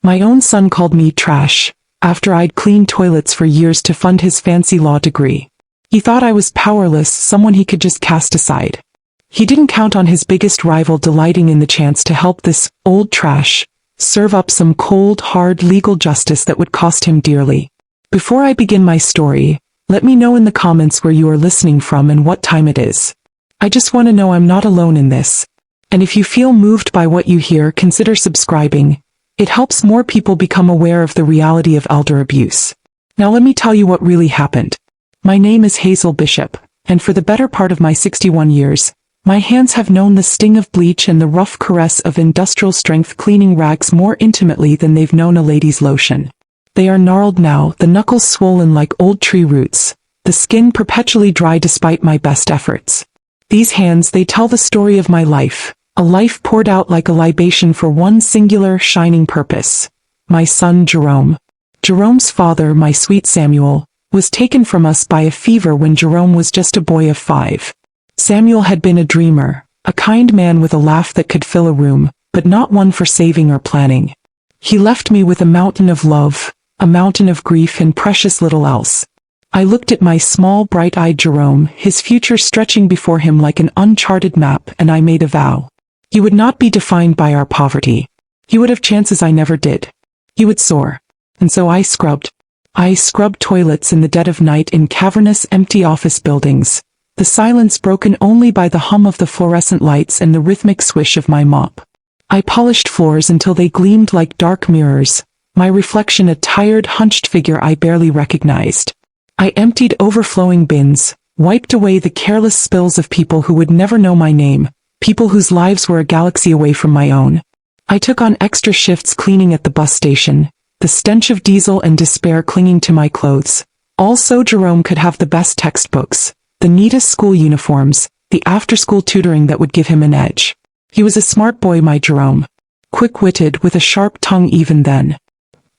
My own son called me trash, after I'd cleaned toilets for years to fund his fancy law degree. He thought I was powerless, someone he could just cast aside. He didn't count on his biggest rival delighting in the chance to help this old trash serve up some cold, hard legal justice that would cost him dearly. Before I begin my story, let me know in the comments where you are listening from and what time it is. I just want to know I'm not alone in this. And if you feel moved by what you hear, consider subscribing. It helps more people become aware of the reality of elder abuse. Now let me tell you what really happened. My name is Hazel Bishop, and for the better part of my 61 years, my hands have known the sting of bleach and the rough caress of industrial-strength cleaning rags more intimately than they've known a lady's lotion. They are gnarled now, the knuckles swollen like old tree roots, the skin perpetually dry despite my best efforts. These hands, they tell the story of my life, a life poured out like a libation for one singular, shining purpose. My son Jerome. Jerome's father, my sweet Samuel, was taken from us by a fever when Jerome was just a boy of 5. Samuel had been a dreamer, a kind man with a laugh that could fill a room, but not one for saving or planning. He left me with a mountain of love, a mountain of grief, and precious little else. I looked at my small, bright-eyed Jerome, his future stretching before him like an uncharted map, and I made a vow. He would not be defined by our poverty. He would have chances I never did. He would soar. And so I scrubbed. I scrubbed toilets in the dead of night in cavernous, empty office buildings, the silence broken only by the hum of the fluorescent lights and the rhythmic swish of my mop. I polished floors until they gleamed like dark mirrors, my reflection a tired, hunched figure I barely recognized. I emptied overflowing bins, wiped away the careless spills of people who would never know my name, people whose lives were a galaxy away from my own. I took on extra shifts cleaning at the bus station, the stench of diesel and despair clinging to my clothes. All so Jerome could have the best textbooks, the neatest school uniforms, the after-school tutoring that would give him an edge. He was a smart boy, my Jerome. Quick-witted, with a sharp tongue even then.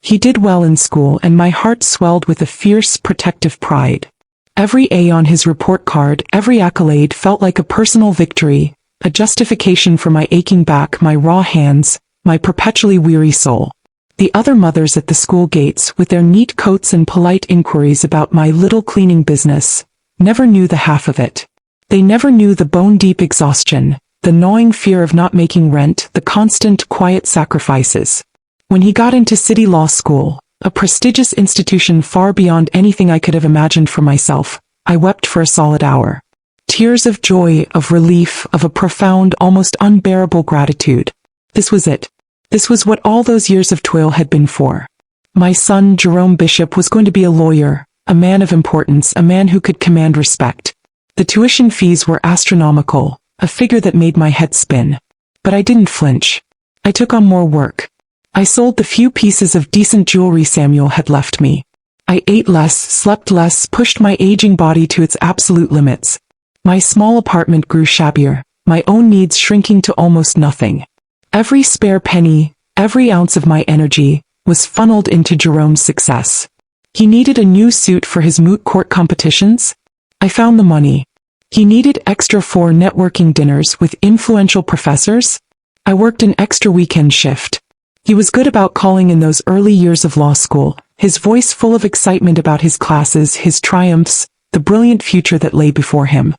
He did well in school, and my heart swelled with a fierce, protective pride. Every A on his report card, every accolade felt like a personal victory, a justification for my aching back, my raw hands, my perpetually weary soul. The other mothers at the school gates, with their neat coats and polite inquiries about my little cleaning business, never knew the half of it. They never knew the bone-deep exhaustion, the gnawing fear of not making rent, the constant, quiet sacrifices. When he got into city law school, a prestigious institution far beyond anything I could have imagined for myself, I wept for a solid hour. Tears of joy, of relief, of a profound, almost unbearable gratitude. This was it. This was what all those years of toil had been for. My son, Jerome Bishop, was going to be a lawyer, a man of importance, a man who could command respect. The tuition fees were astronomical, a figure that made my head spin. But I didn't flinch. I took on more work. I sold the few pieces of decent jewelry Samuel had left me. I ate less, slept less, pushed my aging body to its absolute limits. My small apartment grew shabbier, my own needs shrinking to almost nothing. Every spare penny, every ounce of my energy, was funneled into Jerome's success. He needed a new suit for his moot court competitions. I found the money. He needed extra 4 networking dinners with influential professors. I worked an extra weekend shift. He was good about calling in those early years of law school, his voice full of excitement about his classes, his triumphs, the brilliant future that lay before him.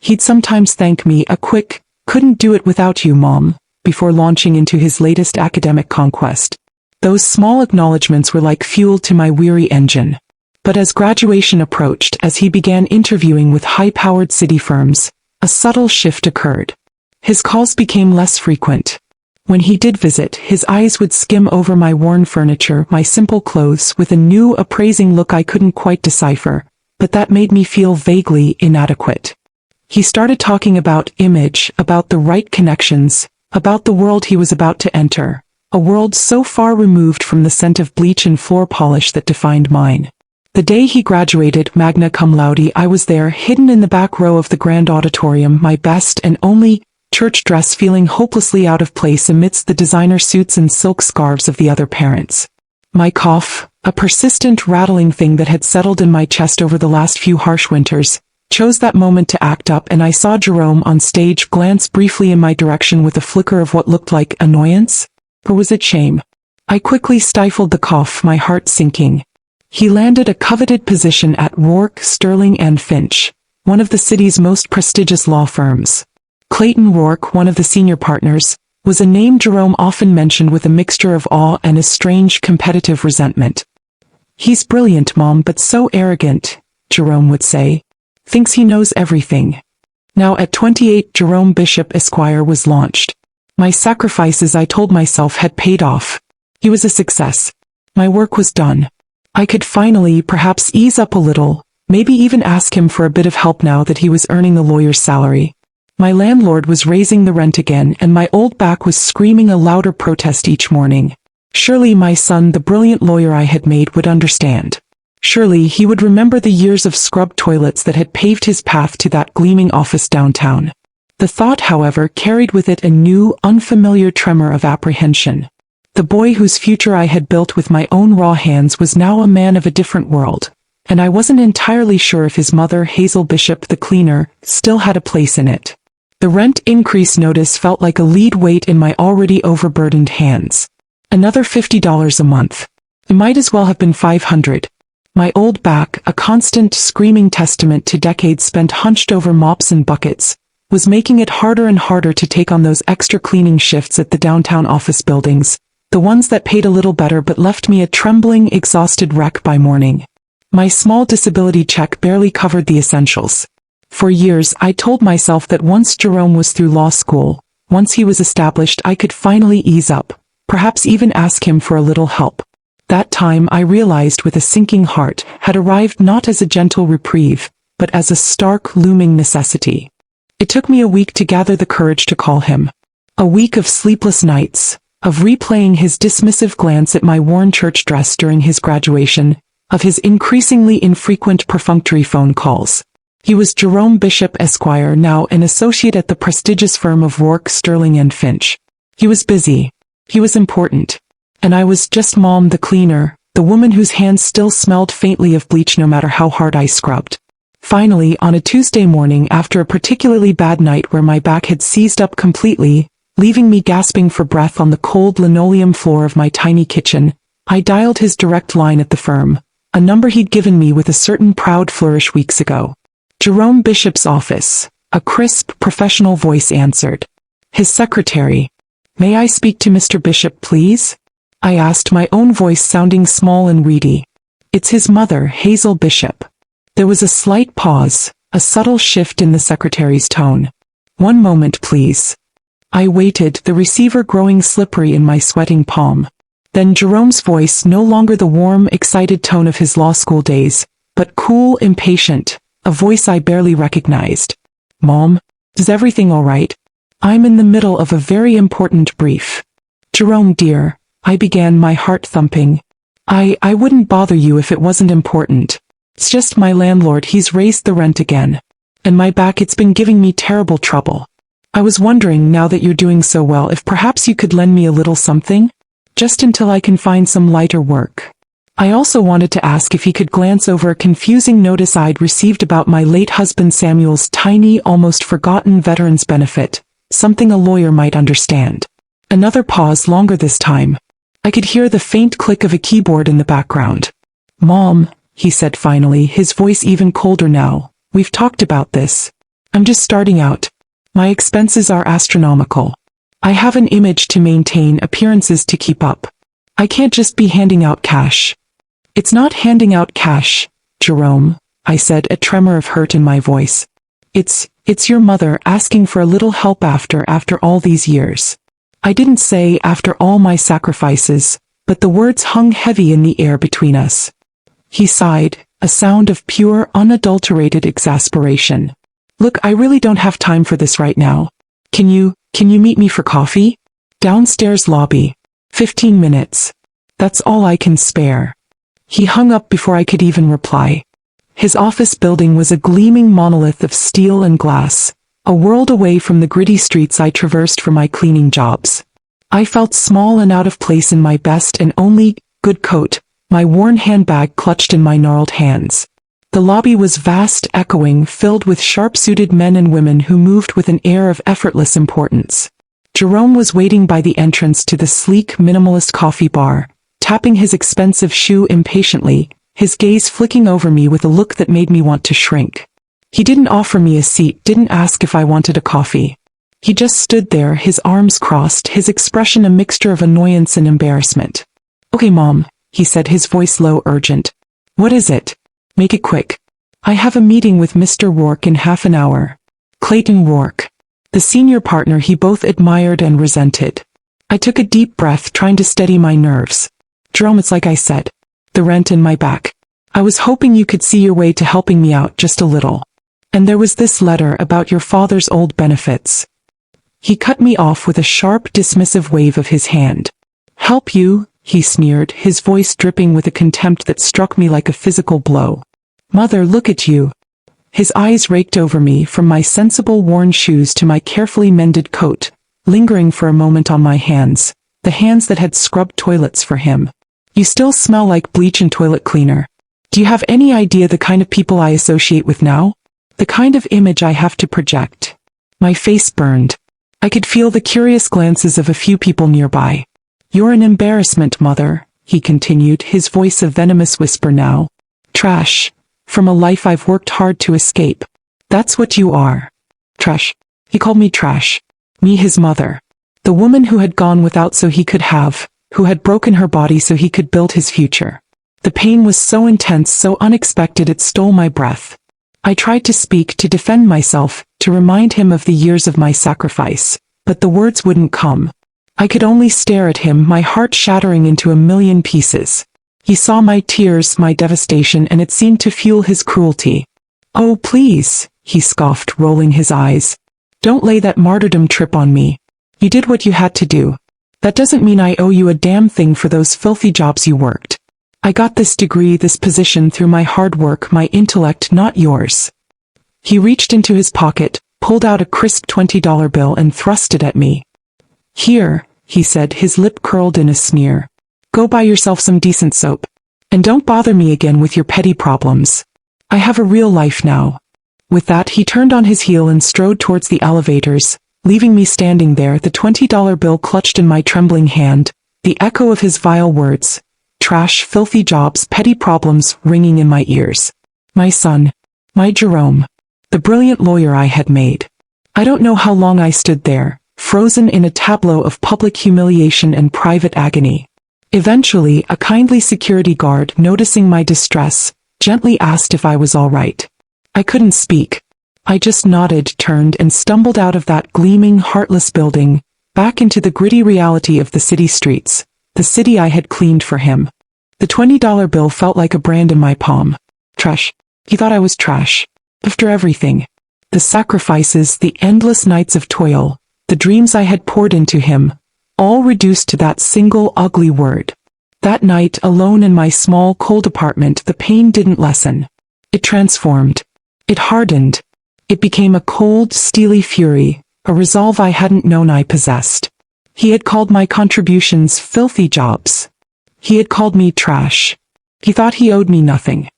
He'd sometimes thank me, a quick, "Couldn't do it without you, Mom," before launching into his latest academic conquest. Those small acknowledgments were like fuel to my weary engine. But as graduation approached, as he began interviewing with high-powered city firms, a subtle shift occurred. His calls became less frequent. When he did visit, his eyes would skim over my worn furniture, my simple clothes, with a new, appraising look I couldn't quite decipher, but that made me feel vaguely inadequate. He started talking about image, about the right connections, about the world he was about to enter, a world so far removed from the scent of bleach and floor polish that defined mine. The day he graduated, magna cum laude, I was there, hidden in the back row of the grand auditorium, my best and only church dress feeling hopelessly out of place amidst the designer suits and silk scarves of the other parents. My cough, a persistent rattling thing that had settled in my chest over the last few harsh winters, chose that moment to act up, and I saw Jerome on stage glance briefly in my direction with a flicker of what looked like annoyance. Or was it shame? I quickly stifled the cough, my heart sinking. He landed a coveted position at Rourke, Sterling and Finch, one of the city's most prestigious law firms. Clayton Rourke, one of the senior partners, was a name Jerome often mentioned with a mixture of awe and a strange competitive resentment. "He's brilliant, Mom, but so arrogant," Jerome would say. "Thinks he knows everything." Now at 28, Jerome Bishop Esquire was launched. My sacrifices, I told myself, had paid off. He was a success. My work was done. I could finally, perhaps, ease up a little, maybe even ask him for a bit of help now that he was earning a lawyer's salary. My landlord was raising the rent again, and my old back was screaming a louder protest each morning. Surely my son, the brilliant lawyer I had made, would understand. Surely he would remember the years of scrubbed toilets that had paved his path to that gleaming office downtown. The thought, however, carried with it a new, unfamiliar tremor of apprehension. The boy whose future I had built with my own raw hands was now a man of a different world, and I wasn't entirely sure if his mother, Hazel Bishop, the cleaner, still had a place in it. The rent increase notice felt like a lead weight in my already overburdened hands. Another $50 a month. It might as well have been $500. My old back, a constant screaming testament to decades spent hunched over mops and buckets, was making it harder and harder to take on those extra cleaning shifts at the downtown office buildings, the ones that paid a little better but left me a trembling, exhausted wreck by morning. My small disability check barely covered the essentials. For years I told myself that once Jerome was through law school, once he was established, I could finally ease up, perhaps even ask him for a little help. That time, I realized with a sinking heart, had arrived not as a gentle reprieve, but as a stark, looming necessity. It took me a week to gather the courage to call him. A week of sleepless nights, of replaying his dismissive glance at my worn church dress during his graduation, of his increasingly infrequent perfunctory phone calls. He was Jerome Bishop Esquire, now an associate at the prestigious firm of Rourke, Sterling and Finch. He was busy. He was important. And I was just Mom, the cleaner, the woman whose hands still smelled faintly of bleach no matter how hard I scrubbed. Finally, on a Tuesday morning after a particularly bad night where my back had seized up completely, leaving me gasping for breath on the cold linoleum floor of my tiny kitchen, I dialed his direct line at the firm, a number he'd given me with a certain proud flourish weeks ago. Jerome Bishop's office, a crisp, professional voice answered. His secretary. "May I speak to Mr. Bishop, please?" I asked, my own voice sounding small and reedy. "It's his mother, Hazel Bishop." There was a slight pause, a subtle shift in the secretary's tone. "One moment, please." I waited, the receiver growing slippery in my sweating palm. Then Jerome's voice, no longer the warm, excited tone of his law school days, but cool, impatient, a voice I barely recognized. "Mom, is everything all right? I'm in the middle of a very important brief." "Jerome, dear," I began, my heart thumping. I wouldn't bother you if it wasn't important. It's just my landlord, he's raised the rent again. And my back, it's been giving me terrible trouble. I was wondering, now that you're doing so well, if perhaps you could lend me a little something? Just until I can find some lighter work. I also wanted to ask if he could glance over a confusing notice I'd received about my late husband Samuel's tiny, almost forgotten veterans benefit, something a lawyer might understand. Another pause, longer this time. I could hear the faint click of a keyboard in the background. "Mom," he said finally, his voice even colder now, "we've talked about this. I'm just starting out. My expenses are astronomical. I have an image to maintain, appearances to keep up. I can't just be handing out cash." "It's not handing out cash, Jerome," I said, a tremor of hurt in my voice. It's your mother asking for a little help after all these years." I didn't say after all my sacrifices, but the words hung heavy in the air between us. He sighed, a sound of pure, unadulterated exasperation. "Look, I really don't have time for this right now. Can you meet me for coffee? Downstairs lobby. 15 minutes. That's all I can spare." He hung up before I could even reply. His office building was a gleaming monolith of steel and glass, a world away from the gritty streets I traversed for my cleaning jobs. I felt small and out of place in my best and only good coat, my worn handbag clutched in my gnarled hands. The lobby was vast, echoing, filled with sharp-suited men and women who moved with an air of effortless importance. Jerome was waiting by the entrance to the sleek, minimalist coffee bar, tapping his expensive shoe impatiently, his gaze flicking over me with a look that made me want to shrink. He didn't offer me a seat, didn't ask if I wanted a coffee. He just stood there, his arms crossed, his expression a mixture of annoyance and embarrassment. "Okay, Mom," he said, his voice low, urgent. "What is it? Make it quick. I have a meeting with Mr. Rourke in half an hour." Clayton Rourke. The senior partner he both admired and resented. I took a deep breath, trying to steady my nerves. "Jerome, it's like I said. The rent in my back. I was hoping you could see your way to helping me out just a little. And there was this letter about your father's old benefits." He cut me off with a sharp, dismissive wave of his hand. "Help you?" he sneered, his voice dripping with a contempt that struck me like a physical blow. "Mother, look at you." His eyes raked over me, from my sensible worn shoes to my carefully mended coat, lingering for a moment on my hands, the hands that had scrubbed toilets for him. "You still smell like bleach and toilet cleaner. Do you have any idea the kind of people I associate with now? The kind of image I have to project?" My face burned. I could feel the curious glances of a few people nearby. "You're an embarrassment, Mother," he continued, his voice a venomous whisper now. "Trash. From a life I've worked hard to escape. That's what you are. Trash." He called me trash. Me, his mother. The woman who had gone without so he could have, who had broken her body so he could build his future. The pain was so intense, so unexpected, it stole my breath. I tried to speak, to defend myself, to remind him of the years of my sacrifice, but the words wouldn't come. I could only stare at him, my heart shattering into a million pieces. He saw my tears, my devastation, and it seemed to fuel his cruelty. "Oh, please," he scoffed, rolling his eyes. "Don't lay that martyrdom trip on me. You did what you had to do. That doesn't mean I owe you a damn thing for those filthy jobs you worked. I got this degree, this position through my hard work, my intellect, not yours." He reached into his pocket, pulled out a crisp $20 bill and thrust it at me. "Here," he said, his lip curled in a sneer. "Go buy yourself some decent soap. And don't bother me again with your petty problems. I have a real life now." With that, he turned on his heel and strode towards the elevators, leaving me standing there, the $20 bill clutched in my trembling hand, the echo of his vile words, trash, filthy jobs, petty problems, ringing in my ears. My son. My Jerome. The brilliant lawyer I had made. I don't know how long I stood there, frozen in a tableau of public humiliation and private agony. Eventually, a kindly security guard, noticing my distress, gently asked if I was all right. I couldn't speak. I just nodded, turned, and stumbled out of that gleaming, heartless building, back into the gritty reality of the city streets, the city I had cleaned for him. The $20 bill felt like a brand in my palm. Trash. He thought I was trash. After everything. The sacrifices, the endless nights of toil, the dreams I had poured into him, all reduced to that single ugly word. That night, alone in my small, cold apartment, the pain didn't lessen. It transformed. It hardened. It became a cold, steely fury, a resolve I hadn't known I possessed. He had called my contributions filthy jobs. He had called me trash. He thought he owed me nothing.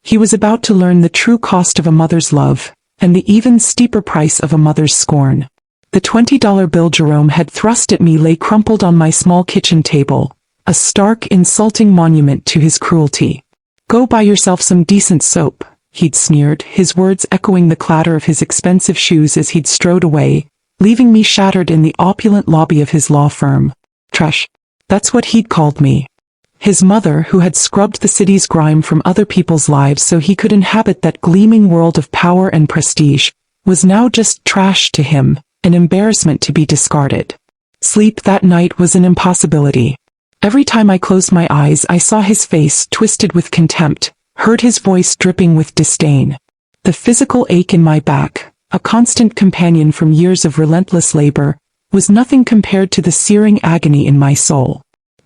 He was about to learn the true cost of a mother's love, and the even steeper price of a mother's scorn. The $20 bill Jerome had thrust at me lay crumpled on my small kitchen table, a stark, insulting monument to his cruelty. "Go buy yourself some decent soap," he'd sneered, his words echoing the clatter of his expensive shoes as he'd strode away, leaving me shattered in the opulent lobby of his law firm. Trash. That's what he'd called me. His mother, who had scrubbed the city's grime from other people's lives so he could inhabit that gleaming world of power and prestige, was now just trash to him, an embarrassment to be discarded. Sleep that night was an impossibility. Every time I closed my eyes, I saw his face twisted with contempt, heard his voice dripping with disdain. The physical ache in my back, a constant companion from years of relentless labor, was nothing compared to the searing agony in my soul.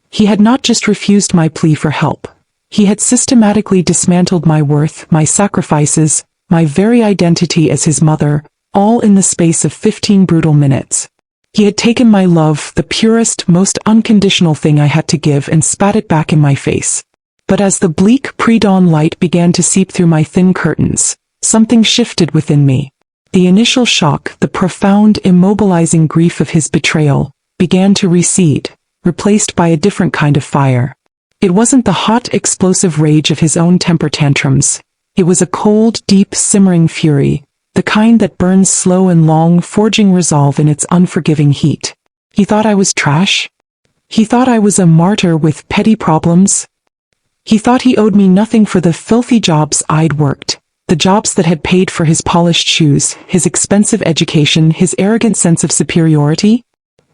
He had not just refused my plea for help. He had systematically dismantled my worth, my sacrifices, my very identity as his mother, all in the space of 15 brutal minutes. He had taken my love, the purest, most unconditional thing I had to give, and spat it back in my face. But as the bleak pre-dawn light began to seep through my thin curtains, something shifted within me. The initial shock, the profound, immobilizing grief of his betrayal, began to recede, replaced by a different kind of fire. It wasn't the hot, explosive rage of his own temper tantrums. It was a cold, deep, simmering fury, the kind that burns slow and long, forging resolve in its unforgiving heat. He thought I was trash? He thought I was a martyr with petty problems? He thought he owed me nothing for the filthy jobs I'd worked, the jobs that had paid for his polished shoes, his expensive education, his arrogant sense of superiority?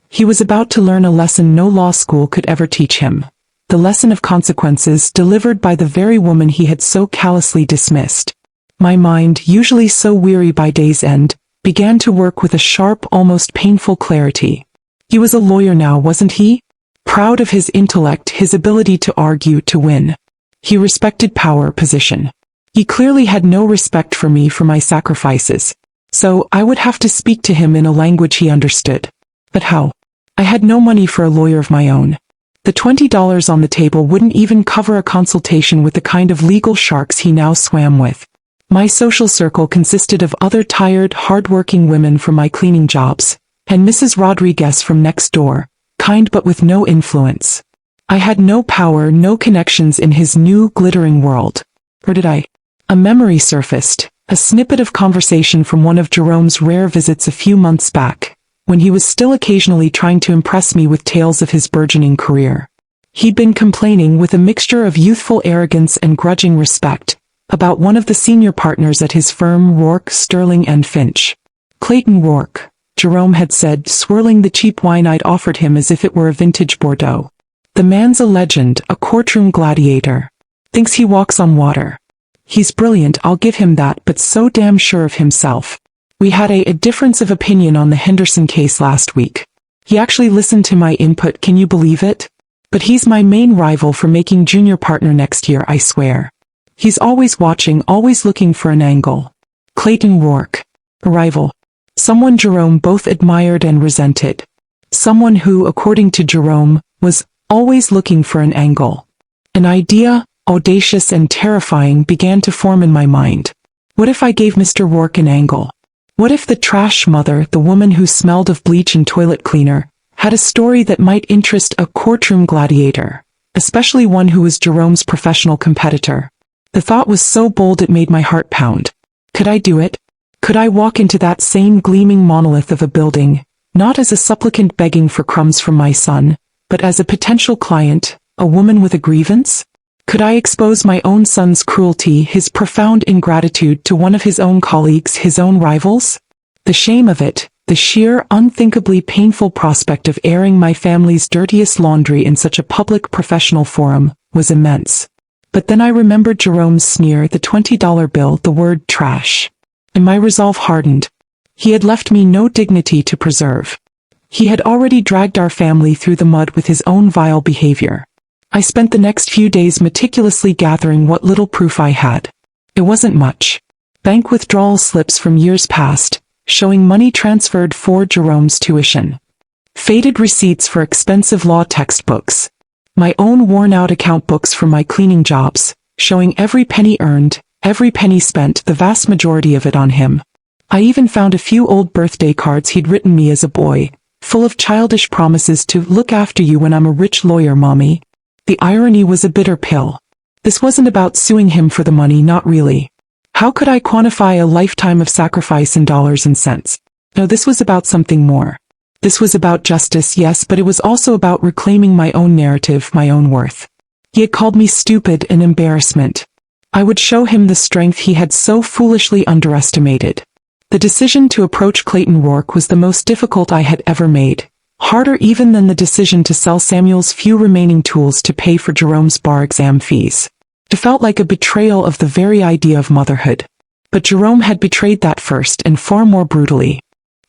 He was about to learn a lesson no law school could ever teach him. The lesson of consequences delivered by the very woman he had so callously dismissed. My mind, usually so weary by day's end, began to work with a sharp, almost painful clarity. He was a lawyer now, wasn't he? Proud of his intellect, his ability to argue, to win. He respected power, position. He clearly had no respect for me, for my sacrifices. So, I would have to speak to him in a language he understood. But how? I had no money for a lawyer of my own. The $20 on the table wouldn't even cover a consultation with the kind of legal sharks he now swam with. My social circle consisted of other tired, hard-working women from my cleaning jobs, and Mrs. Rodriguez from next door, kind but with no influence. I had no power, no connections in his new, glittering world. Or did I? A memory surfaced, a snippet of conversation from one of Jerome's rare visits a few months back, when he was still occasionally trying to impress me with tales of his burgeoning career. He'd been complaining with a mixture of youthful arrogance and grudging respect about one of the senior partners at his firm, Rourke, Sterling and Finch. Clayton Rourke, Jerome had said, swirling the cheap wine I'd offered him as if it were a vintage Bordeaux. The man's a legend, a courtroom gladiator. Thinks he walks on water. He's brilliant, I'll give him that, but so damn sure of himself. We had a difference of opinion on the Henderson case last week. He actually listened to my input, can you believe it? But he's my main rival for making junior partner next year, I swear. He's always watching, always looking for an angle. Clayton Rourke. A rival. Someone Jerome both admired and resented. Someone who, according to Jerome, was always looking for an angle. An idea, audacious and terrifying, began to form in my mind. What if I gave Mr. Rourke an angle? What if the trash mother, the woman who smelled of bleach and toilet cleaner, had a story that might interest a courtroom gladiator, especially one who was Jerome's professional competitor? The thought was so bold it made my heart pound. Could I do it? Could I walk into that same gleaming monolith of a building, not as a supplicant begging for crumbs from my son, but as a potential client, a woman with a grievance? Could I expose my own son's cruelty, his profound ingratitude to one of his own colleagues, his own rivals? The shame of it, the sheer, unthinkably painful prospect of airing my family's dirtiest laundry in such a public professional forum, was immense. But then I remembered Jerome's sneer, the $20 bill, the word trash. And my resolve hardened. He had left me no dignity to preserve. He had already dragged our family through the mud with his own vile behavior. I spent the next few days meticulously gathering what little proof I had. It wasn't much. Bank withdrawal slips from years past, showing money transferred for Jerome's tuition. Faded receipts for expensive law textbooks. My own worn-out account books from my cleaning jobs, showing every penny earned, every penny spent, the vast majority of it on him. I even found a few old birthday cards he'd written me as a boy, full of childish promises to look after you when I'm a rich lawyer, Mommy. The irony was a bitter pill. This wasn't about suing him for the money, not really. How could I quantify a lifetime of sacrifice in dollars and cents? No, this was about something more. This was about justice, yes, but it was also about reclaiming my own narrative, my own worth. He had called me stupid, an embarrassment. I would show him the strength he had so foolishly underestimated. The decision to approach Clayton Rourke was the most difficult I had ever made. Harder even than the decision to sell Samuel's few remaining tools to pay for Jerome's bar exam fees. It felt like a betrayal of the very idea of motherhood. But Jerome had betrayed that first and far more brutally.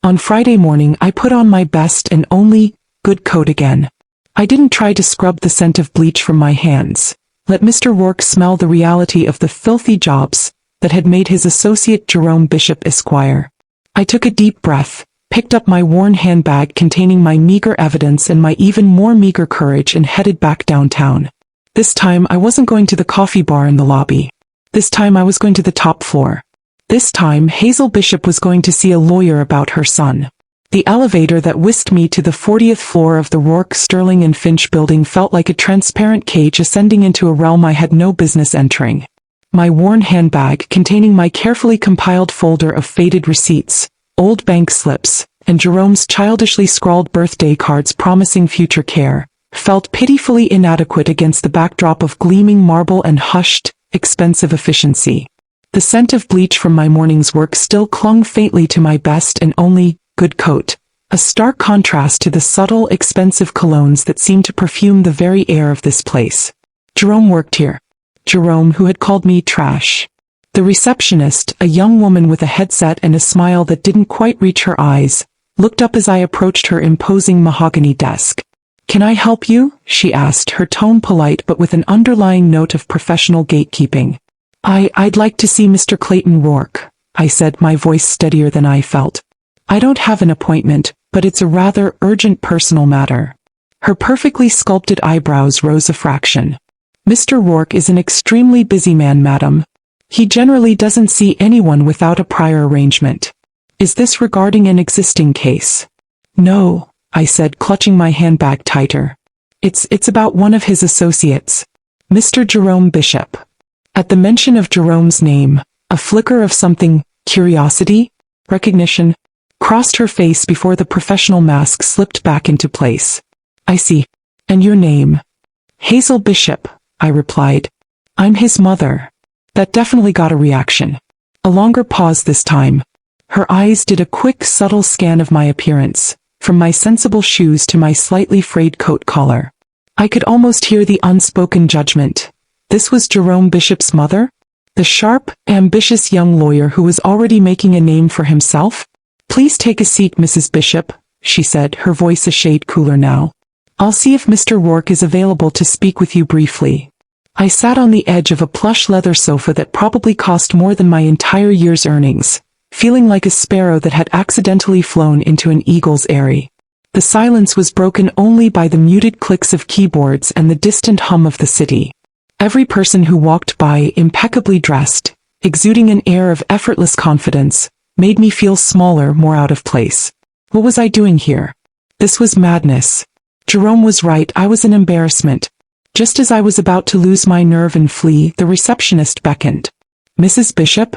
On Friday morning I put on my best and only good coat again. I didn't try to scrub the scent of bleach from my hands. Let Mr. Rourke smell the reality of the filthy jobs that had made his associate Jerome Bishop Esquire. I took a deep breath, picked up my worn handbag containing my meager evidence and my even more meager courage and headed back downtown. This time I wasn't going to the coffee bar in the lobby. This time I was going to the top floor. This time Hazel Bishop was going to see a lawyer about her son. The elevator that whisked me to the 40th floor of the Rourke, Sterling and Finch building felt like a transparent cage ascending into a realm I had no business entering. My worn handbag, containing my carefully compiled folder of faded receipts, old bank slips, and Jerome's childishly scrawled birthday cards promising future care, felt pitifully inadequate against the backdrop of gleaming marble and hushed, expensive efficiency. The scent of bleach from my morning's work still clung faintly to my best and only good coat, a stark contrast to the subtle, expensive colognes that seemed to perfume the very air of this place. Jerome worked here. Jerome, who had called me trash. The receptionist, a young woman with a headset and a smile that didn't quite reach her eyes, looked up as I approached her imposing mahogany desk. "Can I help you?" she asked, her tone polite but with an underlying note of professional gatekeeping. I'd like to see Mr. Clayton Rourke," I said, my voice steadier than I felt. "I don't have an appointment, but it's a rather urgent personal matter." Her perfectly sculpted eyebrows rose a fraction. "Mr. Rourke is an extremely busy man, madam. He generally doesn't see anyone without a prior arrangement. Is this regarding an existing case?" "No," I said, clutching my handbag tighter. It's about one of his associates. Mr. Jerome Bishop." At the mention of Jerome's name, a flicker of something, curiosity, recognition, crossed her face before the professional mask slipped back into place. "I see. And your name?" "Hazel Bishop," I replied. "I'm his mother." That definitely got a reaction. A longer pause this time. Her eyes did a quick, subtle scan of my appearance, from my sensible shoes to my slightly frayed coat collar. I could almost hear the unspoken judgment. This was Jerome Bishop's mother? The sharp, ambitious young lawyer who was already making a name for himself? "Please take a seat, Mrs. Bishop," she said, her voice a shade cooler now. "I'll see if Mr. Rourke is available to speak with you briefly." I sat on the edge of a plush leather sofa that probably cost more than my entire year's earnings, feeling like a sparrow that had accidentally flown into an eagle's eyrie. The silence was broken only by the muted clicks of keyboards and the distant hum of the city. Every person who walked by, impeccably dressed, exuding an air of effortless confidence, made me feel smaller, more out of place. What was I doing here? This was madness. Jerome was right, I was an embarrassment. Just as I was about to lose my nerve and flee, the receptionist beckoned. "Mrs. Bishop?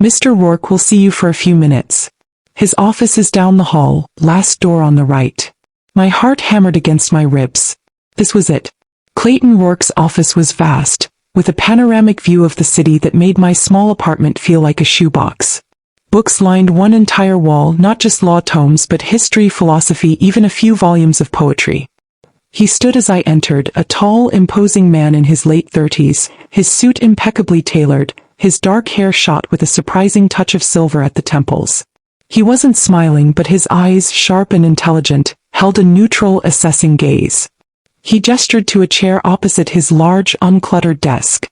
Mr. Rourke will see you for a few minutes. His office is down the hall, last door on the right." My heart hammered against my ribs. This was it. Clayton Rourke's office was vast, with a panoramic view of the city that made my small apartment feel like a shoebox. Books lined one entire wall, not just law tomes but history, philosophy, even a few volumes of poetry. He stood as I entered, a tall, imposing man in his late 30s, his suit impeccably tailored, his dark hair shot with a surprising touch of silver at the temples. He wasn't smiling, but his eyes, sharp and intelligent, held a neutral, assessing gaze. He gestured to a chair opposite his large, uncluttered desk.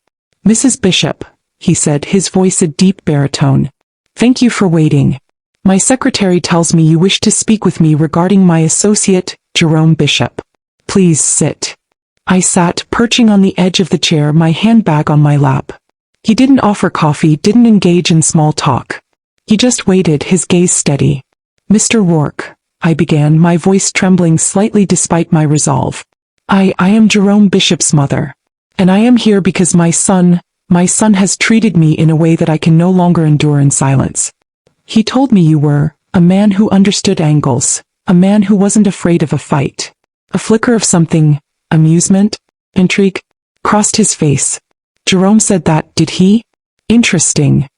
"Mrs. Bishop," he said, his voice a deep baritone. "Thank you for waiting. My secretary tells me you wish to speak with me regarding my associate, Jerome Bishop. Please sit." I sat, perching on the edge of the chair, my handbag on my lap. He didn't offer coffee, didn't engage in small talk. He just waited, his gaze steady. "Mr. Rourke," I began, my voice trembling slightly despite my resolve. I am Jerome Bishop's mother. And I am here because my son has treated me in a way that I can no longer endure in silence. He told me you were a man who understood angles, a man who wasn't afraid of a fight." A flicker of something, amusement, intrigue, crossed his face. "Jerome said that, did he? Interesting."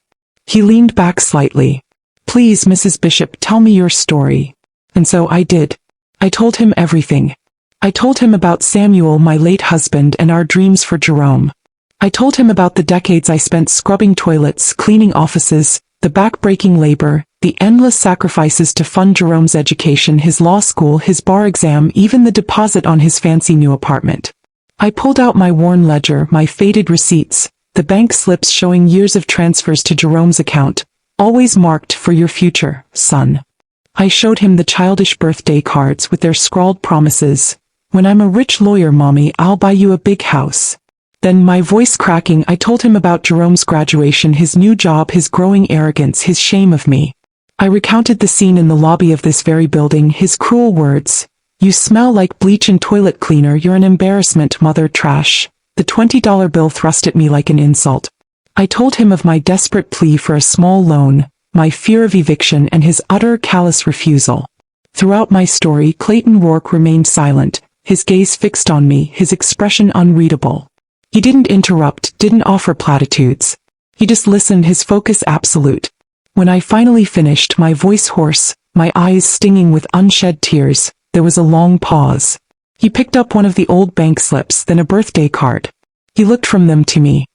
He leaned back slightly. "Please, Mrs. Bishop, tell me your story." And so I did. I told him everything. I told him about Samuel, my late husband, and our dreams for Jerome. I told him about the decades I spent scrubbing toilets, cleaning offices, the back-breaking labor, the endless sacrifices to fund Jerome's education, his law school, his bar exam, even the deposit on his fancy new apartment. I pulled out my worn ledger, my faded receipts, the bank slips showing years of transfers to Jerome's account, always marked "for your future, son." I showed him the childish birthday cards with their scrawled promises. "When I'm a rich lawyer, Mommy, I'll buy you a big house." Then, my voice cracking, I told him about Jerome's graduation, his new job, his growing arrogance, his shame of me. I recounted the scene in the lobby of this very building, his cruel words. "You smell like bleach and toilet cleaner, you're an embarrassment, mother trash." The $20 bill thrust at me like an insult. I told him of my desperate plea for a small loan, my fear of eviction, and his utter callous refusal. Throughout my story, Clayton Rourke remained silent, his gaze fixed on me, his expression unreadable. He didn't interrupt, didn't offer platitudes. He just listened, his focus absolute. When I finally finished, my voice hoarse, my eyes stinging with unshed tears, there was a long pause. He picked up one of the old bank slips, then a birthday card. He looked from them to me.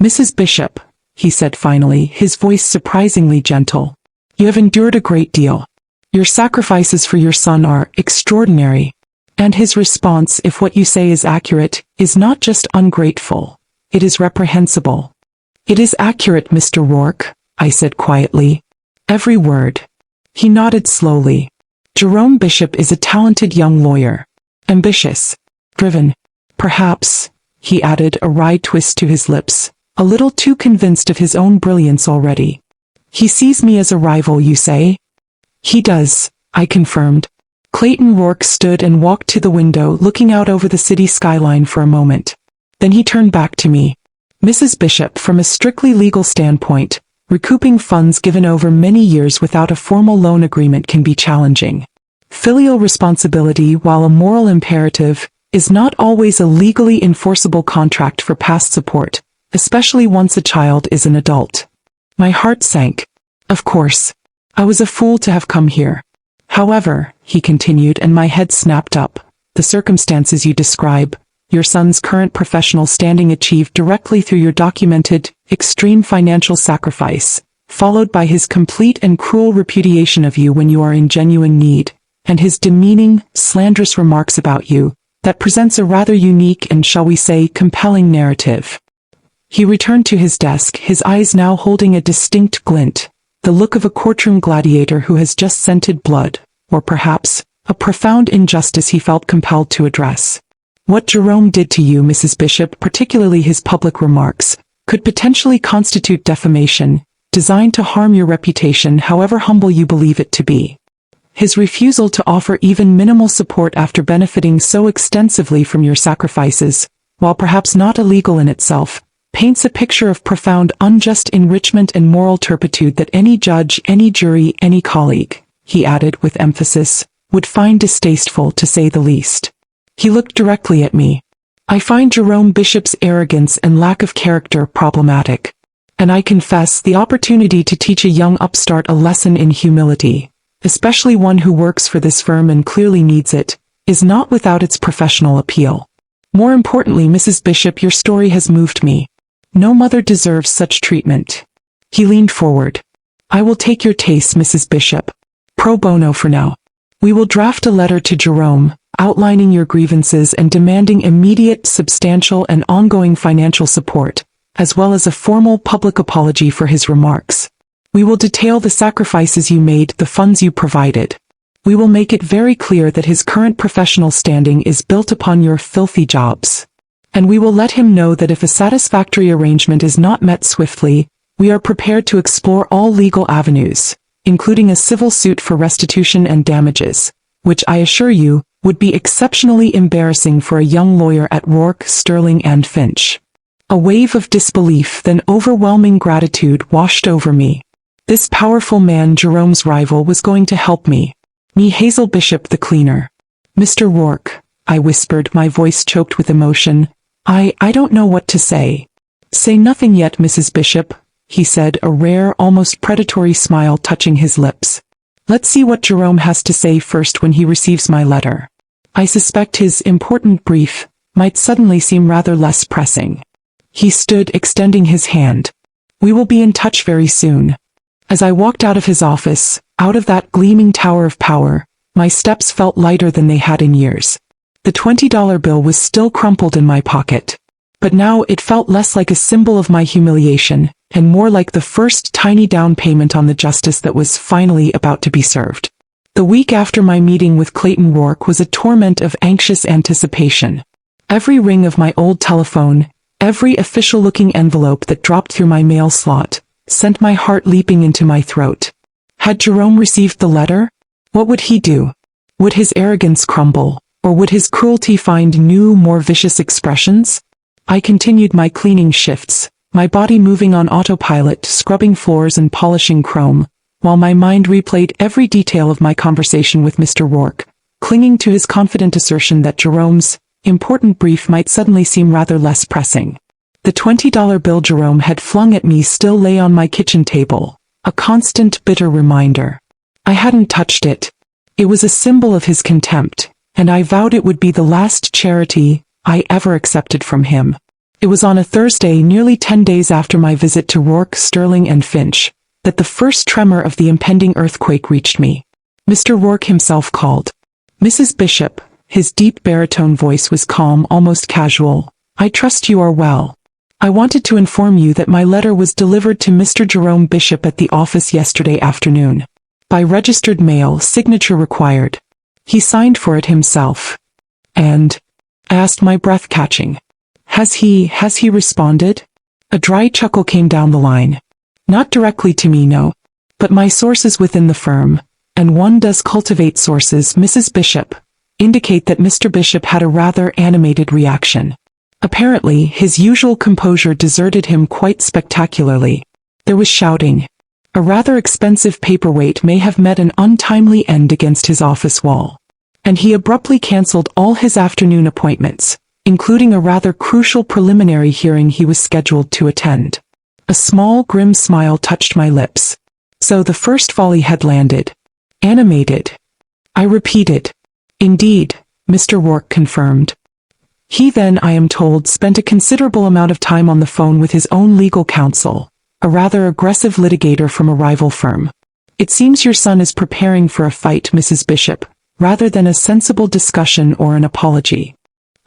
"Mrs. Bishop," he said finally, his voice surprisingly gentle, "you have endured a great deal. Your sacrifices for your son are extraordinary." And his response, if what you say is accurate, is not just ungrateful. It is reprehensible. "It is accurate, Mr. Rourke," I said quietly. "Every word." He nodded slowly. "Jerome Bishop is a talented young lawyer. Ambitious. Driven. Perhaps," he added, a wry twist to his lips, "a little too convinced of his own brilliance already." "He sees me as a rival, you say?" "He does," I confirmed. Clayton Rourke stood and walked to the window, looking out over the city skyline for a moment. Then he turned back to me. "Mrs. Bishop, from a strictly legal standpoint, recouping funds given over many years without a formal loan agreement can be challenging. Filial responsibility, while a moral imperative, is not always a legally enforceable contract for past support, especially once a child is an adult." My heart sank. Of course. I was a fool to have come here. "However," he continued, and my head snapped up, "the circumstances you describe, your son's current professional standing achieved directly through your documented, extreme financial sacrifice, followed by his complete and cruel repudiation of you when you are in genuine need, and his demeaning, slanderous remarks about you, that presents a rather unique and, shall we say, compelling narrative." He returned to his desk, his eyes now holding a distinct glint, the look of a courtroom gladiator who has just scented blood, or perhaps, a profound injustice he felt compelled to address. "What Jerome did to you, Mrs. Bishop, particularly his public remarks, could potentially constitute defamation, designed to harm your reputation, however humble you believe it to be. His refusal to offer even minimal support after benefiting so extensively from your sacrifices, while perhaps not illegal in itself, paints a picture of profound unjust enrichment and moral turpitude that any judge, any jury, any colleague," he added with emphasis, "would find distasteful, to say the least." He looked directly at me. "I find Jerome Bishop's arrogance and lack of character problematic. And I confess, the opportunity to teach a young upstart a lesson in humility, especially one who works for this firm and clearly needs it, is not without its professional appeal. More importantly, Mrs. Bishop, your story has moved me. No mother deserves such treatment." He leaned forward. "I will take your case, Mrs. Bishop. Pro bono for now. We will draft a letter to Jerome, outlining your grievances and demanding immediate, substantial, and ongoing financial support, as well as a formal public apology for his remarks. We will detail the sacrifices you made, the funds you provided. We will make it very clear that his current professional standing is built upon your filthy jobs. And we will let him know that if a satisfactory arrangement is not met swiftly, we are prepared to explore all legal avenues, including a civil suit for restitution and damages, which I assure you, would be exceptionally embarrassing for a young lawyer at Rourke, Sterling and Finch." A wave of disbelief, then overwhelming gratitude, washed over me. This powerful man, Jerome's rival, was going to help me. Me, Hazel Bishop, the cleaner. "Mr. Rourke," I whispered, my voice choked with emotion, I don't know what to say." "Say nothing yet, Mrs. Bishop," he said, a rare, almost predatory smile touching his lips. "Let's see what Jerome has to say first when he receives my letter. I suspect his important brief might suddenly seem rather less pressing." He stood, extending his hand. "We will be in touch very soon." As I walked out of his office, out of that gleaming tower of power, my steps felt lighter than they had in years. The $20 bill was still crumpled in my pocket, but now it felt less like a symbol of my humiliation, and more like the first tiny down payment on the justice that was finally about to be served. The week after my meeting with Clayton Rourke was a torment of anxious anticipation. Every ring of my old telephone, Every official-looking envelope that dropped through my mail slot sent my heart leaping into my throat. Had Jerome received the letter? What would he do? Would his arrogance crumble, or would his cruelty find new, more vicious expressions? I continued my cleaning shifts, my body moving on autopilot, scrubbing floors and polishing chrome, while my mind replayed every detail of my conversation with Mr. Rourke, clinging to his confident assertion that Jerome's important brief might suddenly seem rather less pressing. The $20 bill Jerome had flung at me still lay on my kitchen table, a constant bitter reminder. I hadn't touched it. It was a symbol of his contempt, and I vowed it would be the last charity I ever accepted from him. It was on a Thursday, nearly 10 days after my visit to Rourke, Sterling and Finch, that the first tremor of the impending earthquake reached me. Mr. Rourke himself called. "Mrs. Bishop," his deep baritone voice was calm, almost casual. "I trust you are well. I wanted to inform you that my letter was delivered to Mr. Jerome Bishop at the office yesterday afternoon. By registered mail, signature required. He signed for it himself." "And?" I asked, my breath catching. Has he responded?" A dry chuckle came down the line. "Not directly to me, no. But my sources within the firm, and one does cultivate sources, Mrs. Bishop, indicate that Mr. Bishop had a rather animated reaction. Apparently, his usual composure deserted him quite spectacularly. There was shouting. A rather expensive paperweight may have met an untimely end against his office wall. And he abruptly cancelled all his afternoon appointments, including a rather crucial preliminary hearing he was scheduled to attend. A small, grim smile touched my lips. So the first volley had landed. Animated. I repeated. "Indeed," Mr. Rourke confirmed. He then, I am told, spent a considerable amount of time on the phone with his own legal counsel, a rather aggressive litigator from a rival firm. "It seems your son is preparing for a fight, Mrs. Bishop, rather than a sensible discussion or an apology."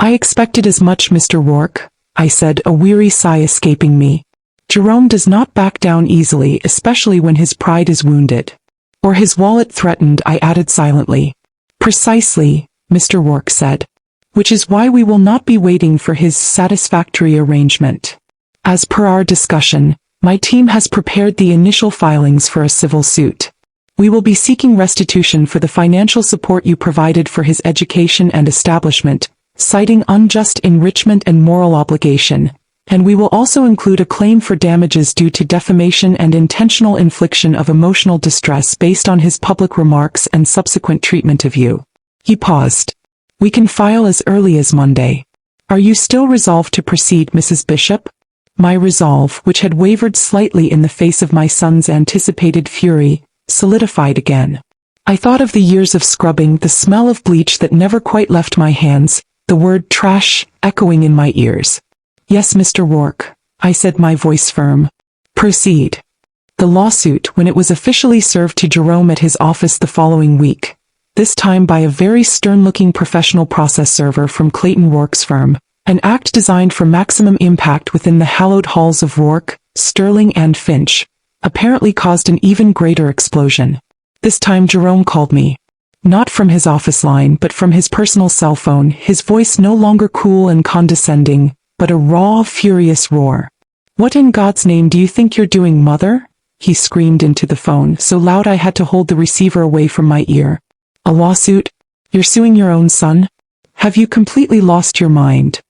"I expected as much, Mr. Rourke," I said, a weary sigh escaping me. "Jerome does not back down easily, especially when his pride is wounded. Or his wallet threatened," I added silently. "Precisely," Mr. Rourke said. "Which is why we will not be waiting for his satisfactory arrangement. As per our discussion, my team has prepared the initial filings for a civil suit. We will be seeking restitution for the financial support you provided for his education and establishment, citing unjust enrichment and moral obligation, and we will also include a claim for damages due to defamation and intentional infliction of emotional distress based on his public remarks and subsequent treatment of you." He paused. "We can file as early as Monday. Are you still resolved to proceed, Mrs. Bishop?" My resolve, which had wavered slightly in the face of my son's anticipated fury, solidified again. I thought of the years of scrubbing, the smell of bleach that never quite left my hands, the word trash echoing in my ears. "Yes, Mr. Rourke," I said, my voice firm. "Proceed." The lawsuit, when it was officially served to Jerome at his office the following week, this time by a very stern-looking professional process server from Clayton Rourke's firm, an act designed for maximum impact within the hallowed halls of Rourke, Sterling and Finch, apparently caused an even greater explosion. This time Jerome called me. Not from his office line, but from his personal cell phone, his voice no longer cool and condescending, but a raw, furious roar. "What in God's name do you think you're doing, mother?" he screamed into the phone, so loud I had to hold the receiver away from my ear. "A lawsuit? You're suing your own son? Have you completely lost your mind?"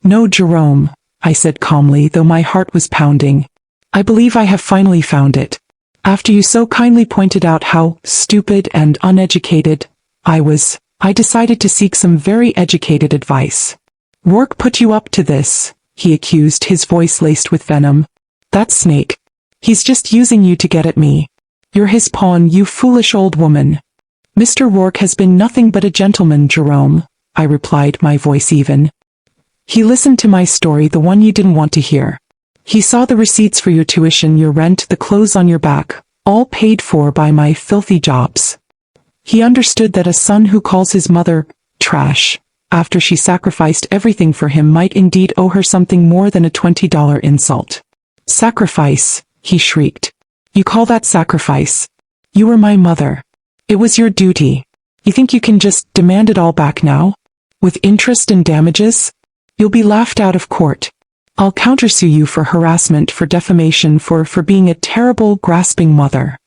"No, Jerome," I said calmly, though my heart was pounding. "I believe I have finally found it. After you so kindly pointed out how stupid and uneducated I was, I decided to seek some very educated advice." "Rourke put you up to this," he accused, his voice laced with venom. "That snake. He's just using you to get at me. You're his pawn, you foolish old woman." "Mr. Rourke has been nothing but a gentleman, Jerome," I replied, my voice even. "He listened to my story, the one you didn't want to hear. He saw the receipts for your tuition, your rent, the clothes on your back, all paid for by my filthy jobs. He understood that a son who calls his mother trash, after she sacrificed everything for him, might indeed owe her something more than a $20 insult." "Sacrifice," he shrieked. "You call that sacrifice? You were my mother. It was your duty. You think you can just demand it all back now? With interest and damages? You'll be laughed out of court. I'll countersue you for harassment, for defamation, for being a terrible, grasping mother.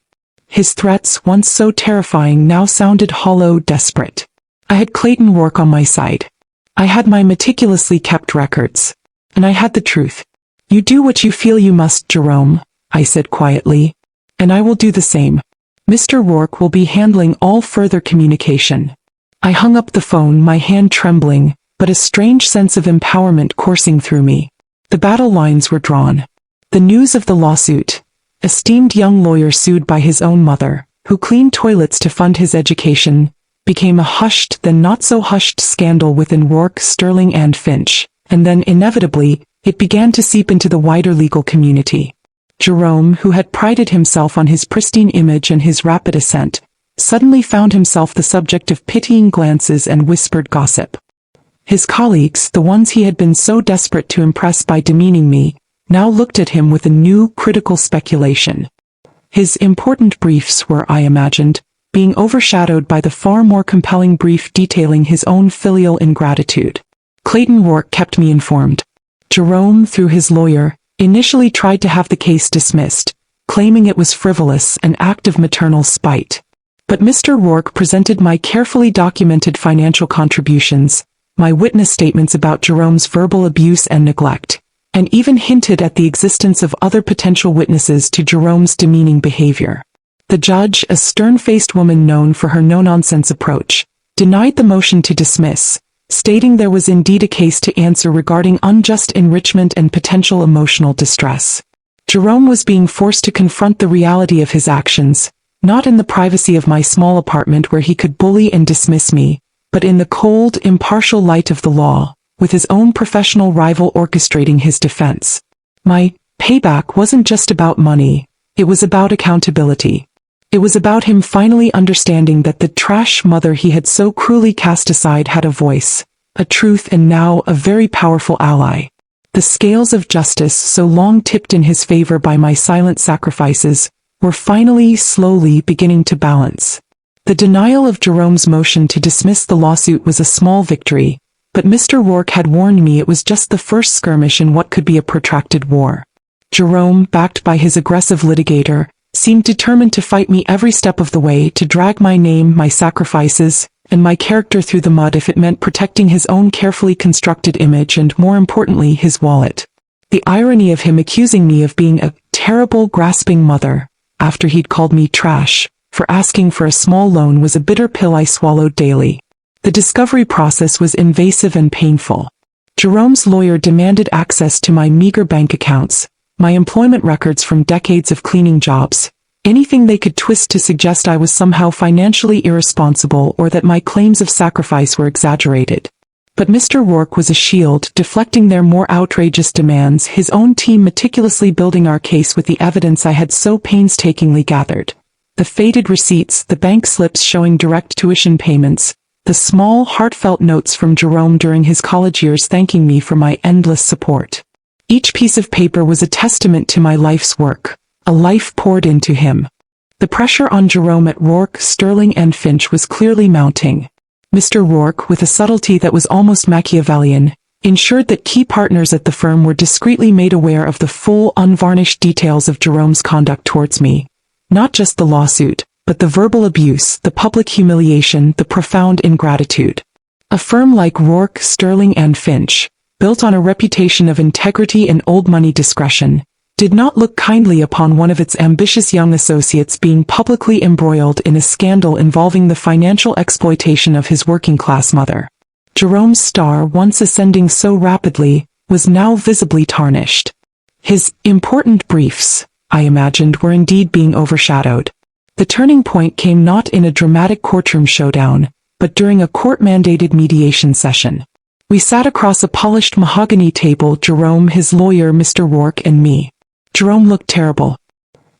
His threats, once so terrifying, now sounded hollow, desperate. I had Clayton Rourke on my side. I had my meticulously kept records. And I had the truth. You do what you feel you must, Jerome, I said quietly. And I will do the same. Mr. Rourke will be handling all further communication. I hung up the phone, my hand trembling, but a strange sense of empowerment coursing through me. The battle lines were drawn. The news of the lawsuit. Esteemed young lawyer sued by his own mother, who cleaned toilets to fund his education, became a hushed then not so hushed scandal within Rourke, Sterling and Finch, and then inevitably, it began to seep into the wider legal community. Jerome, who had prided himself on his pristine image and his rapid ascent, suddenly found himself the subject of pitying glances and whispered gossip. His colleagues, the ones he had been so desperate to impress by demeaning me, now looked at him with a new, critical speculation. His important briefs were, I imagined, being overshadowed by the far more compelling brief detailing his own filial ingratitude. Clayton Rourke kept me informed. Jerome, through his lawyer, initially tried to have the case dismissed, claiming it was frivolous, an act of maternal spite. But Mr. Rourke presented my carefully documented financial contributions, my witness statements about Jerome's verbal abuse and neglect, and even hinted at the existence of other potential witnesses to Jerome's demeaning behavior. The judge, a stern-faced woman known for her no-nonsense approach, denied the motion to dismiss, stating there was indeed a case to answer regarding unjust enrichment and potential emotional distress. Jerome was being forced to confront the reality of his actions, not in the privacy of my small apartment where he could bully and dismiss me, but in the cold, impartial light of the law, with his own professional rival orchestrating his defense. My payback wasn't just about money, it was about accountability. It was about him finally understanding that the trash mother he had so cruelly cast aside had a voice, a truth, and now a very powerful ally. The scales of justice, so long tipped in his favor by my silent sacrifices, were finally, slowly beginning to balance. The denial of Jerome's motion to dismiss the lawsuit was a small victory, but Mr. Rourke had warned me it was just the first skirmish in what could be a protracted war. Jerome, backed by his aggressive litigator, seemed determined to fight me every step of the way, to drag my name, my sacrifices, and my character through the mud if it meant protecting his own carefully constructed image and, more importantly, his wallet. The irony of him accusing me of being a terrible, grasping mother, after he'd called me trash for asking for a small loan, was a bitter pill I swallowed daily. The discovery process was invasive and painful. Jerome's lawyer demanded access to my meager bank accounts, my employment records from decades of cleaning jobs, anything they could twist to suggest I was somehow financially irresponsible or that my claims of sacrifice were exaggerated. But Mr. Rourke was a shield, deflecting their more outrageous demands, his own team meticulously building our case with the evidence I had so painstakingly gathered. The faded receipts, the bank slips showing direct tuition payments, the small, heartfelt notes from Jerome during his college years thanking me for my endless support. Each piece of paper was a testament to my life's work, a life poured into him. The pressure on Jerome at Rourke, Sterling and Finch was clearly mounting. Mr. Rourke, with a subtlety that was almost Machiavellian, ensured that key partners at the firm were discreetly made aware of the full, unvarnished details of Jerome's conduct towards me. Not just the lawsuit, but the verbal abuse, the public humiliation, the profound ingratitude. A firm like Rourke, Sterling and Finch, built on a reputation of integrity and old money discretion, did not look kindly upon one of its ambitious young associates being publicly embroiled in a scandal involving the financial exploitation of his working-class mother. Jerome's star, once ascending so rapidly, was now visibly tarnished. His important briefs, I imagined, were indeed being overshadowed. The turning point came not in a dramatic courtroom showdown, but during a court-mandated mediation session. We sat across a polished mahogany table, Jerome, his lawyer, Mr. Rourke, and me. Jerome looked terrible.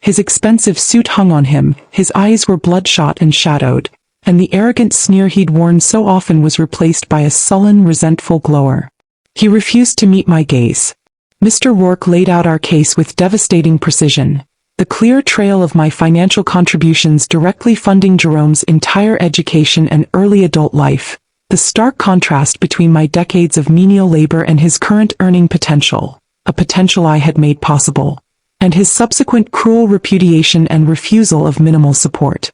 His expensive suit hung on him, his eyes were bloodshot and shadowed, and the arrogant sneer he'd worn so often was replaced by a sullen, resentful glower. He refused to meet my gaze. Mr. Rourke laid out our case with devastating precision. The clear trail of my financial contributions directly funding Jerome's entire education and early adult life, the stark contrast between my decades of menial labor and his current earning potential, a potential I had made possible, and his subsequent cruel repudiation and refusal of minimal support.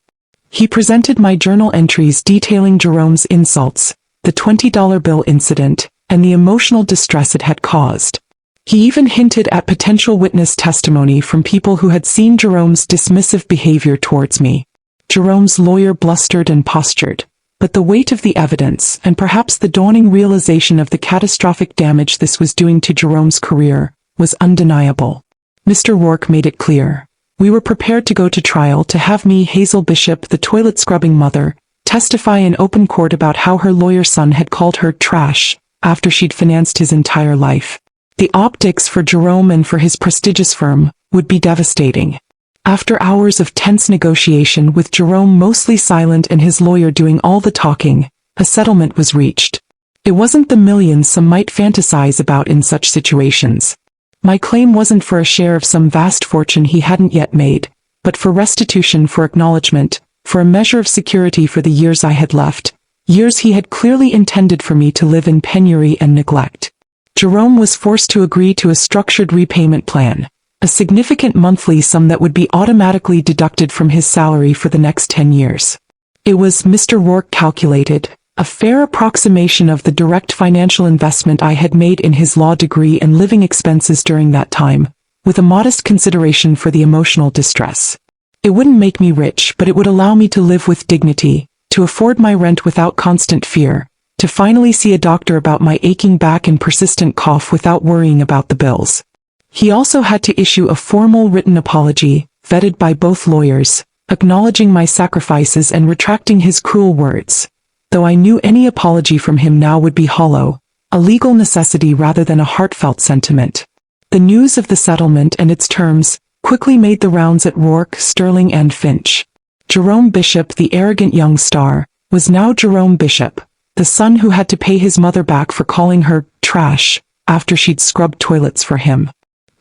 He presented my journal entries detailing Jerome's insults, the $20 bill incident, and the emotional distress it had caused. He even hinted at potential witness testimony from people who had seen Jerome's dismissive behavior towards me. Jerome's lawyer blustered and postured, but the weight of the evidence, and perhaps the dawning realization of the catastrophic damage this was doing to Jerome's career, was undeniable. Mr. Rourke made it clear. We were prepared to go to trial to have me, Hazel Bishop, the toilet-scrubbing mother, testify in open court about how her lawyer's son had called her trash after she'd financed his entire life. The optics for Jerome and for his prestigious firm would be devastating. After hours of tense negotiation with Jerome mostly silent and his lawyer doing all the talking, a settlement was reached. It wasn't the millions some might fantasize about in such situations. My claim wasn't for a share of some vast fortune he hadn't yet made, but for restitution, for acknowledgement, for a measure of security for the years I had left, years he had clearly intended for me to live in penury and neglect. Jerome was forced to agree to a structured repayment plan, a significant monthly sum that would be automatically deducted from his salary for the next 10 years. It was, Mr. Rourke calculated, a fair approximation of the direct financial investment I had made in his law degree and living expenses during that time, with a modest consideration for the emotional distress. It wouldn't make me rich, but it would allow me to live with dignity, to afford my rent without constant fear, to finally see a doctor about my aching back and persistent cough without worrying about the bills. He also had to issue a formal written apology, vetted by both lawyers, acknowledging my sacrifices and retracting his cruel words. Though I knew any apology from him now would be hollow, a legal necessity rather than a heartfelt sentiment. The news of the settlement and its terms quickly made the rounds at Rourke, Sterling, and Finch. Jerome Bishop, the arrogant young star, was now Jerome Bishop, the son who had to pay his mother back for calling her trash after she'd scrubbed toilets for him.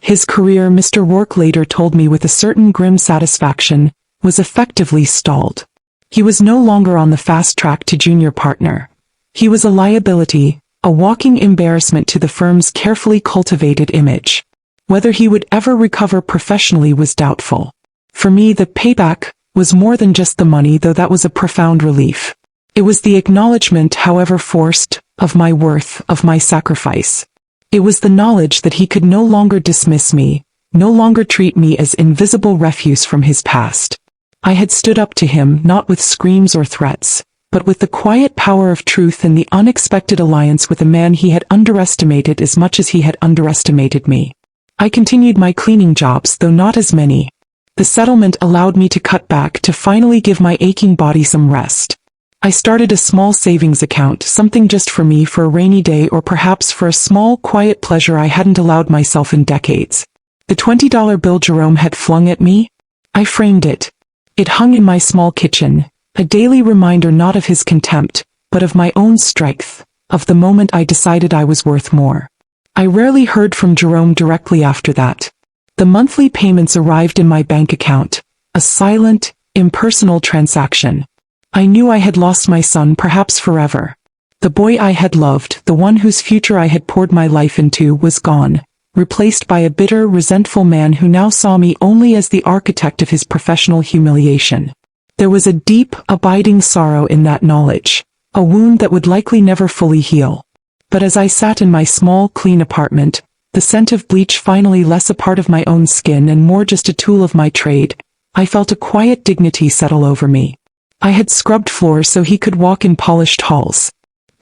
His career, Mr. Rourke later told me with a certain grim satisfaction, was effectively stalled. He was no longer on the fast track to junior partner. He was a liability, a walking embarrassment to the firm's carefully cultivated image. Whether he would ever recover professionally was doubtful. For me, the payback was more than just the money, though that was a profound relief. It was the acknowledgement, however forced, of my worth, of my sacrifice. It was the knowledge that he could no longer dismiss me, no longer treat me as invisible refuse from his past. I had stood up to him not with screams or threats, but with the quiet power of truth and the unexpected alliance with a man he had underestimated as much as he had underestimated me. I continued my cleaning jobs, though not as many. The settlement allowed me to cut back, to finally give my aching body some rest. I started a small savings account, something just for me, for a rainy day, or perhaps for a small, quiet pleasure I hadn't allowed myself in decades. The $20 bill Jerome had flung at me? I framed it. It hung in my small kitchen, a daily reminder not of his contempt, but of my own strength, of the moment I decided I was worth more. I rarely heard from Jerome directly after that. The monthly payments arrived in my bank account, a silent, impersonal transaction. I knew I had lost my son, perhaps forever. The boy I had loved, the one whose future I had poured my life into, was gone, replaced by a bitter, resentful man who now saw me only as the architect of his professional humiliation. There was a deep, abiding sorrow in that knowledge, a wound that would likely never fully heal. But as I sat in my small, clean apartment, the scent of bleach finally less a part of my own skin and more just a tool of my trade, I felt a quiet dignity settle over me. I had scrubbed floors so he could walk in polished halls.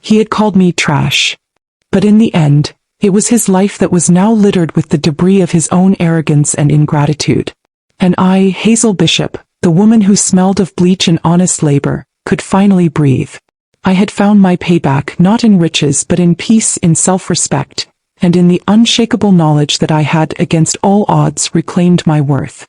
He had called me trash. But in the end, it was his life that was now littered with the debris of his own arrogance and ingratitude. And I, Hazel Bishop, the woman who smelled of bleach and honest labor, could finally breathe. I had found my payback not in riches but in peace, in self-respect, and in the unshakable knowledge that I had, against all odds, reclaimed my worth.